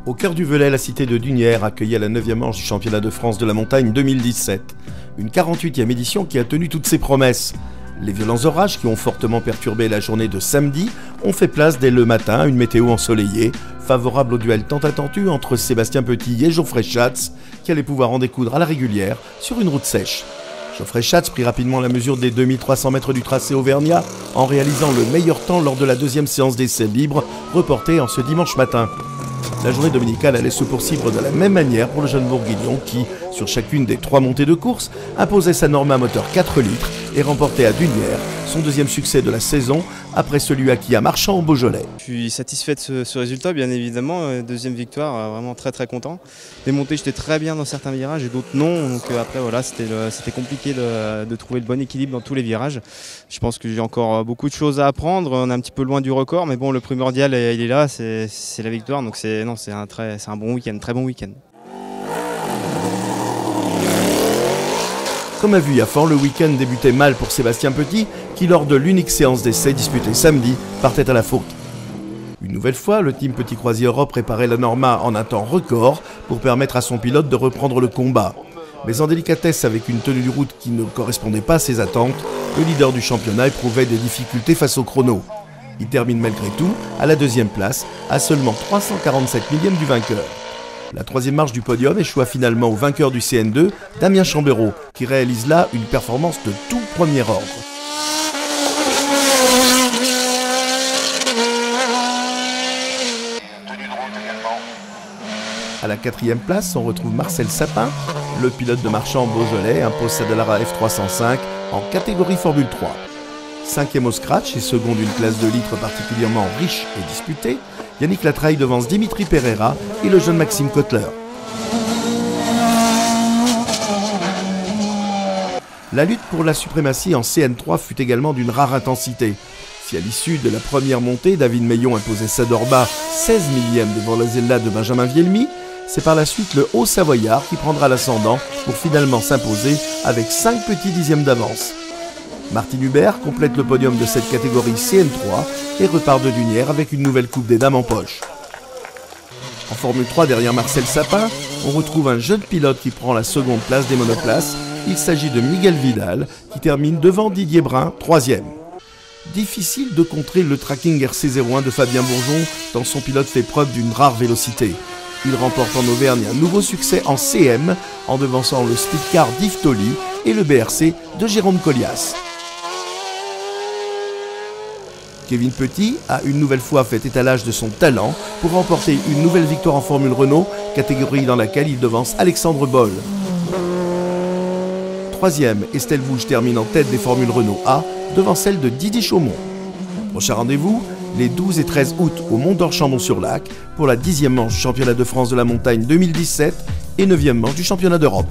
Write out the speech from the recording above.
Au cœur du Velay, la cité de Dunières accueillait la 9e manche du championnat de France de la montagne 2017. Une 48e édition qui a tenu toutes ses promesses. Les violents orages qui ont fortement perturbé la journée de samedi ont fait place dès le matin à une météo ensoleillée, favorable au duel tant attendu entre Sébastien Petit et Geoffrey Schatz, qui allait pouvoir en découdre à la régulière sur une route sèche. Geoffrey Schatz prit rapidement la mesure des 2300 mètres du tracé auvergnat en réalisant le meilleur temps lors de la deuxième séance d'essais libres reportée en ce dimanche matin. La journée dominicale allait se poursuivre de la même manière pour le jeune Bourguignon qui, sur chacune des 3 montées de course, imposait sa norme à moteur 4 litres et remportait à Dunières son deuxième succès de la saison après celui acquis à Marchand au Beaujolais. Je suis satisfait de ce résultat, bien évidemment. Deuxième victoire, vraiment très content. Les montées, j'étais très bien dans certains virages et d'autres non. Donc après, voilà, c'était compliqué de trouver le bon équilibre dans tous les virages. Je pense que j'ai encore beaucoup de choses à apprendre. On est un petit peu loin du record, mais bon, le primordial, il est là, c'est la victoire. Donc c'est un bon week-end, très bon week-end. Comme à Vuillafan, le week-end débutait mal pour Sébastien Petit, qui lors de l'unique séance d'essai disputée samedi, partait à la faute. Une nouvelle fois, le team Petit Croisier Europe préparait la Norma en un temps record pour permettre à son pilote de reprendre le combat. Mais en délicatesse avec une tenue de route qui ne correspondait pas à ses attentes, le leader du championnat éprouvait des difficultés face au chrono. Il termine malgré tout à la 2e place, à seulement 347 millièmes du vainqueur. La 3e marche du podium échoua finalement au vainqueur du CN2, Damien Chambéraud, qui réalise là une performance de tout premier ordre. À la 4e place, on retrouve Marcel Sapin. Le pilote de Marchand Beaujolais impose sa Dallara F305 en catégorie Formule 3. 5e au scratch et second d'une classe de litres particulièrement riche et disputée, Yannick Latraille devance Dimitri Pereira et le jeune Maxime Kotler. La lutte pour la suprématie en CN3 fut également d'une rare intensité. Si à l'issue de la première montée, David Meillon imposait Sadorba 16 millièmes devant la Zella de Benjamin Vielmy, c'est par la suite le Haut-Savoyard qui prendra l'ascendant pour finalement s'imposer avec 5 petits dixièmes d'avance. Martin Hubert complète le podium de cette catégorie CN3 et repart de Dunières avec une nouvelle Coupe des Dames en poche. En Formule 3, derrière Marcel Sapin, on retrouve un jeune pilote qui prend la seconde place des monoplaces. Il s'agit de Miguel Vidal qui termine devant Didier Brun, 3e. Difficile de contrer le tracking RC01 de Fabien Bourgeon tant son pilote fait preuve d'une rare vélocité. Il remporte en Auvergne un nouveau succès en CM en devançant le speedcar d'Yves Tolly et le BRC de Jérôme Collias. Kevin Petit a une nouvelle fois fait étalage de son talent pour remporter une nouvelle victoire en Formule Renault, catégorie dans laquelle il devance Alexandre Boll. 3e, Estelle Bouge termine en tête des Formules Renault A devant celle de Didier Chaumont. Prochain rendez-vous, les 12 et 13 août au Mont d'Or Chambon-sur-Lac pour la 10e manche du championnat de France de la montagne 2017 et 9e manche du championnat d'Europe.